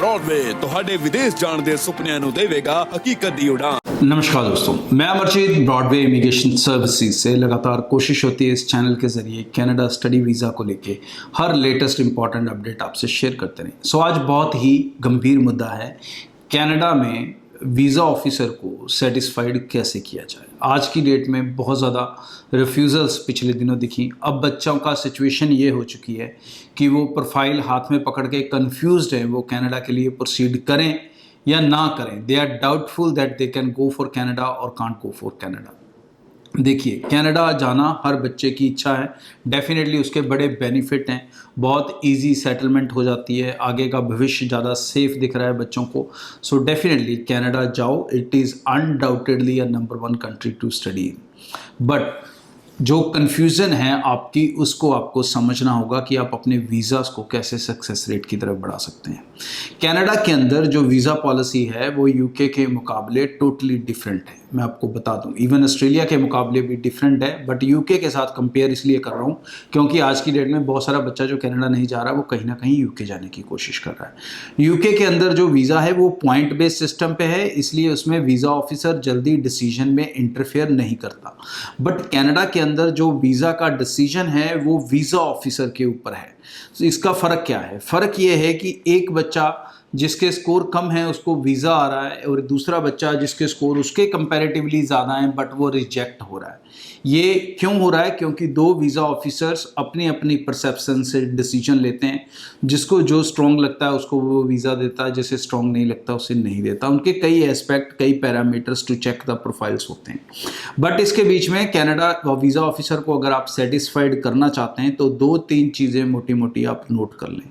Broadway ਤੁਹਾਡੇ ਵਿਦੇਸ਼ ਜਾਣ ਦੇ ਸੁਪਨਿਆਂ ਨੂੰ ਦੇਵੇਗਾ ਹਕੀਕਤ ਦੀ ਉਡਾਨ। नमस्कार दोस्तों, मैं अमरजीत ब्रॉडवे इमिग्रेशन सर्विसेज से लगातार कोशिश होती है इस चैनल के ज़रिए कनाडा स्टडी वीज़ा को लेके हर लेटेस्ट इंपॉर्टेंट अपडेट आपसे शेयर करते रहें। सो आज बहुत ही गंभीर मुद्दा है, कनाडा में वीज़ा ऑफिसर को सेटिस्फाइड कैसे किया जाए। आज की डेट में बहुत ज़्यादा रिफ्यूज़ल्स पिछले दिनों दिखी। अब बच्चों का सिचुएशन ये हो चुकी है कि वो प्रोफाइल हाथ में पकड़ के कन्फ्यूज़्ड हैं, वो कनाडा के लिए प्रोसीड करें या ना करें। They are doubtful that they can go for Canada और कांट गो फॉर कनाडा। देखिए, कनाडा जाना हर बच्चे की इच्छा है, डेफिनेटली उसके बड़े बेनिफिट हैं, बहुत इजी सेटलमेंट हो जाती है, आगे का भविष्य ज़्यादा सेफ दिख रहा है बच्चों को। सो डेफिनेटली कनाडा जाओ, it is undoubtedly a number 1 country to study in. But जो कन्फ्यूज़न है आपकी, उसको आपको समझना होगा कि आप अपने वीज़ास को कैसे सक्सेस रेट की तरफ बढ़ा सकते हैं। कनाडा के अंदर जो वीज़ा पॉलिसी है वो यूके के मुकाबले टोटली डिफरेंट है, मैं आपको बता दूं। इवन ऑस्ट्रेलिया के मुकाबले भी डिफरेंट है, बट यूके के साथ कंपेयर इसलिए कर रहा हूं क्योंकि आज की डेट में बहुत सारा बच्चा जो कनाडा नहीं जा रहा वो कहीं ना कहीं यूके जाने की कोशिश कर रहा है। यूके के अंदर जो वीज़ा है वो पॉइंट बेस्ड सिस्टम पे है, इसलिए उसमें वीज़ा ऑफिसर जल्दी डिसीजन में इंटरफेयर नहीं करता। बट कनाडा के अंदर जो वीज़ा का डिसीजन है वो वीज़ा ऑफिसर के ऊपर है। तो इसका फ़र्क क्या है? फ़र्क ये है कि एक बच्चा जिसके स्कोर कम है उसको वीज़ा आ रहा है, और दूसरा बच्चा जिसके स्कोर उसके कंपैरेटिवली ज़्यादा हैं बट वो रिजेक्ट हो रहा है। ये क्यों हो रहा है? क्योंकि दो वीज़ा ऑफिसर्स अपनी अपनी परसेप्शन से डिसीजन लेते हैं। जिसको जो स्ट्रॉन्ग लगता है उसको वो वीज़ा देता है, जिसे स्ट्रॉन्ग नहीं लगता उसे नहीं देता। उनके कई एस्पेक्ट, कई parameters to check the profiles होते हैं। बट इसके बीच में कनाडा वीज़ा ऑफिसर को अगर आप सेटिस्फाइड करना चाहते हैं तो 2-3 चीज़ें मोटी मोटी आप नोट कर लें।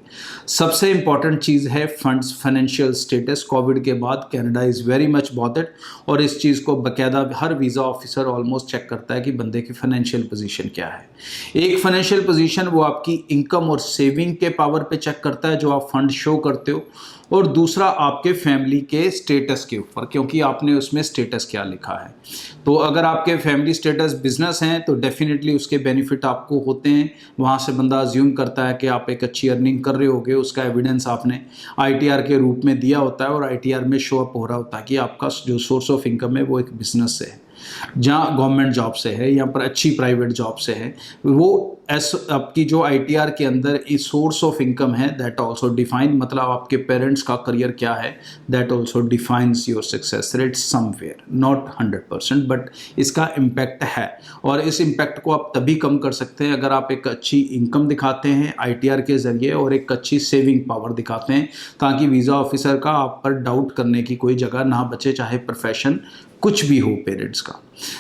सबसे इंपॉर्टेंट चीज़ है फंड्स, फाइनेंशियल स्टेटस। कोविड के बाद Canada is very much bothered, और इस चीज़ को बाकायदा हर वीज़ा ऑफिसर ऑलमोस्ट चेक करता है कि बंदे की फाइनेंशियल पोजीशन क्या है। एक फाइनेंशियल पोजीशन वो आपकी इनकम और सेविंग के पावर पे चेक करता है जो आप फंड शो करते हो, और दूसरा आपके फैमिली के स्टेटस के ऊपर, क्योंकि आपने उसमें स्टेटस क्या लिखा है। तो अगर आपके फैमिली स्टेटस बिजनेस हैं तो डेफिनेटली उसके बेनिफिट आपको होते हैं। वहाँ से बंदा अज्यूम करता है कि आप एक अच्छी अर्निंग कर रहे होगे, उसका एविडेंस आपने आईटीआर के रूप में दिया होता है, और आईटीआर में शो अप हो रहा होता है कि आपका जो सोर्स ऑफ इनकम है वो एक बिजनेस से है, जहाँ गवर्नमेंट जॉब से है या पर अच्छी प्राइवेट जॉब से है। वो आपकी जो आईटीआर के अंदर इस सोर्स ऑफ इनकम है दैट आल्सो डिफाइन, मतलब आपके पेरेंट्स का करियर क्या है, that also defines your success rate somewhere, not 100%, but इसका इम्पैक्ट है। और इस इम्पैक्ट को आप तभी कम कर सकते हैं अगर आप एक अच्छी इनकम दिखाते हैं आईटीआर के ज़रिए और एक अच्छी सेविंग पावर दिखाते हैं, ताकि वीज़ा ऑफिसर का आप पर डाउट करने की कोई जगह ना बचे, चाहे प्रोफेशन कुछ भी हो पेरेंट्स का।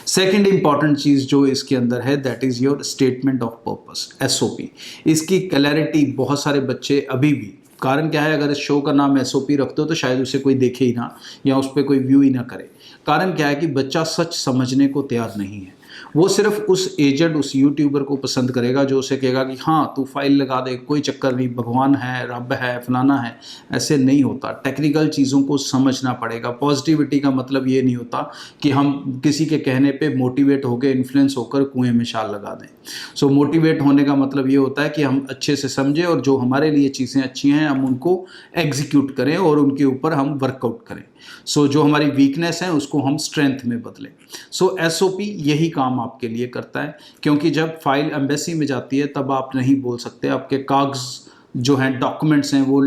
सेकंड इंपॉर्टेंट चीज़ जो इसके अंदर है that is your statement of purpose, SOP. इसकी क्लैरिटी बहुत सारे बच्चे अभी भी, कारण क्या है, अगर इस शो का नाम एसओपी रखते हो तो शायद उसे कोई देखे ही ना या उस पर कोई व्यू ही ना करे। कारण क्या है कि बच्चा सच समझने को तैयार नहीं है। वो सिर्फ उस एजेंट, उस यूट्यूबर को पसंद करेगा जो उसे कहेगा कि हाँ तू फाइल लगा दे, कोई चक्कर नहीं, भगवान है, रब है, फलाना है। ऐसे नहीं होता। टेक्निकल चीज़ों को समझना पड़ेगा। पॉजिटिविटी का मतलब ये नहीं होता कि हम किसी के कहने पे मोटिवेट होकर, इन्फ्लुएंस होकर कुएं में शाल लगा दें। सो मोटिवेट होने का मतलब ये होता है कि हम अच्छे से समझें और जो हमारे लिए चीज़ें अच्छी हैं हम उनको एग्जीक्यूट करें और उनके ऊपर हम वर्कआउट करें। सो जो हमारी वीकनेस है उसको हम स्ट्रेंथ में बदलें। सो एसओपी यही काम आपके लिए करता है, क्योंकि जब फाइल एम्बेसी में जाती है तब आप नहीं बोल सकते, आपके कागज़ जो हैं, डॉक्यूमेंट्स हैं, वो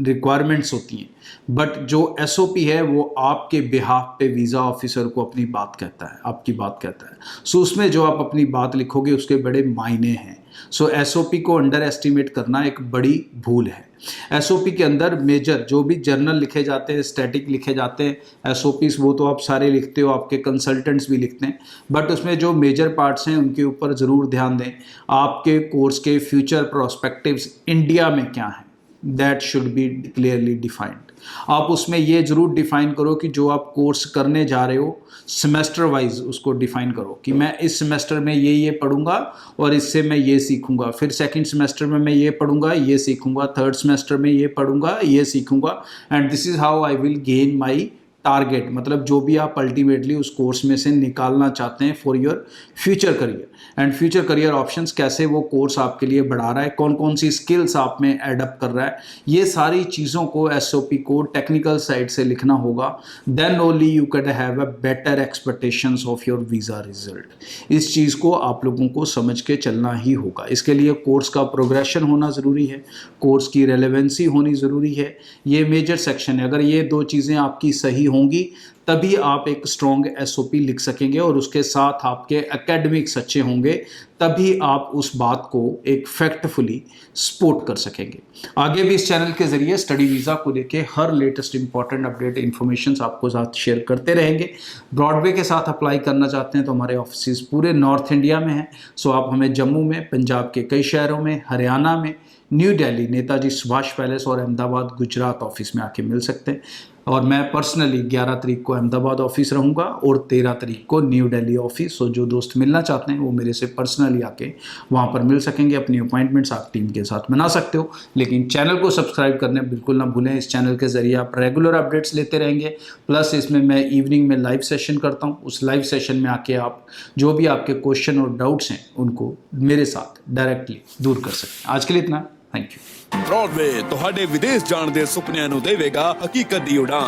रिक्वायरमेंट्स होती हैं। बट जो एसओपी है वो आपके बिहाफ पे वीज़ा ऑफिसर को अपनी बात कहता है, आपकी बात कहता है। सो उसमें जो आप अपनी बात लिखोगे उसके बड़े मायने हैं। सो एसओपी को अंडर एस्टिमेट करना एक बड़ी भूल है। एसओपी के अंदर मेजर जो भी जर्नल लिखे जाते हैं, स्टैटिक लिखे जाते हैं, एसओपीज वो तो आप सारे लिखते हो, आपके कंसल्टेंट्स भी लिखते हैं, बट उसमें जो मेजर पार्ट्स हैं उनके ऊपर ज़रूर ध्यान दें। आपके कोर्स के फ्यूचर प्रोस्पेक्टिव्स इंडिया में क्या हैं, that should be clearly defined. आप उसमें ये ज़रूर डिफ़ाइन करो कि जो आप कोर्स करने जा रहे हो सेमेस्टर वाइज उसको डिफ़ाइन करो कि मैं इस सेमेस्टर में ये पढ़ूंगा और इससे मैं ये सीखूंगा, फिर सेकंड सेमेस्टर में मैं ये पढ़ूंगा, ये सीखूंगा, थर्ड सेमेस्टर में ये पढ़ूंगा, ये सीखूंगा, and this is how I will gain my target, मतलब जो भी आप अल्टीमेटली उस कोर्स में से निकालना चाहते हैं for your future career, and future career options कैसे वो कोर्स आपके लिए बढ़ा रहा है, कौन कौन सी स्किल्स आप में एडअप कर रहा है, ये सारी चीज़ों को एसओपी को टेक्निकल साइड से लिखना होगा। Then only you can have a better expectations of your visa result. इस चीज़ को आप लोगों को समझ के चलना ही होगा। इसके लिए कोर्स का प्रोग्रेशन होना ज़रूरी है, कोर्स की रेलेवेंसी होनी ज़रूरी है। ये मेजर सेक्शन है। अगर ये दो चीज़ें आपकी सही होंगी तभी आप एक स्ट्रॉन्ग एसओपी लिख सकेंगे, और उसके साथ आपके एकेडमिक्स अच्छे होंगे तभी आप उस बात को एक फैक्टफुली सपोर्ट कर सकेंगे। आगे भी इस चैनल के जरिए स्टडी वीज़ा को लेके हर लेटेस्ट इंपॉर्टेंट अपडेट इन्फॉर्मेशन आपको साथ शेयर करते रहेंगे। ब्रॉडवे के साथ अप्लाई करना चाहते हैं तो हमारे ऑफिस पूरे नॉर्थ इंडिया में हैं। सो आप हमें जम्मू में, पंजाब के कई शहरों में, हरियाणा में, न्यू दिल्ली नेताजी सुभाष पैलेस और अहमदाबाद गुजरात ऑफिस में आके मिल सकते हैं। और मैं पर्सनली 11 तारीख को अहमदाबाद ऑफिस रहूँगा और 13 तारीख को न्यू दिल्ली ऑफिस। सो जो दोस्त मिलना चाहते हैं वो मेरे से पर्सनली आके वहाँ पर मिल सकेंगे। अपनी अपॉइंटमेंट्स आप टीम के साथ बना सकते हो, लेकिन चैनल को सब्सक्राइब करने बिल्कुल ना भूलें। इस चैनल के ज़रिए आप रेगुलर अपडेट्स लेते रहेंगे। प्लस इसमें मैं इवनिंग में लाइव सेशन करता हूँ। उस लाइव सेशन में आके आप जो भी आपके क्वेश्चन और डाउट्स हैं उनको मेरे साथ डायरेक्टली दूर कर सकते हैं। आज के लिए इतना, थैंक यू। ब्रॉडवे ਤੁਹਾਡੇ ਵਿਦੇਸ਼ ਜਾਣ ਦੇ ਸੁਪਨਿਆਂ ਨੂੰ ਦੇਵੇਗਾ ਹਕੀਕਤ ਦੀ ਉਡਾਨ।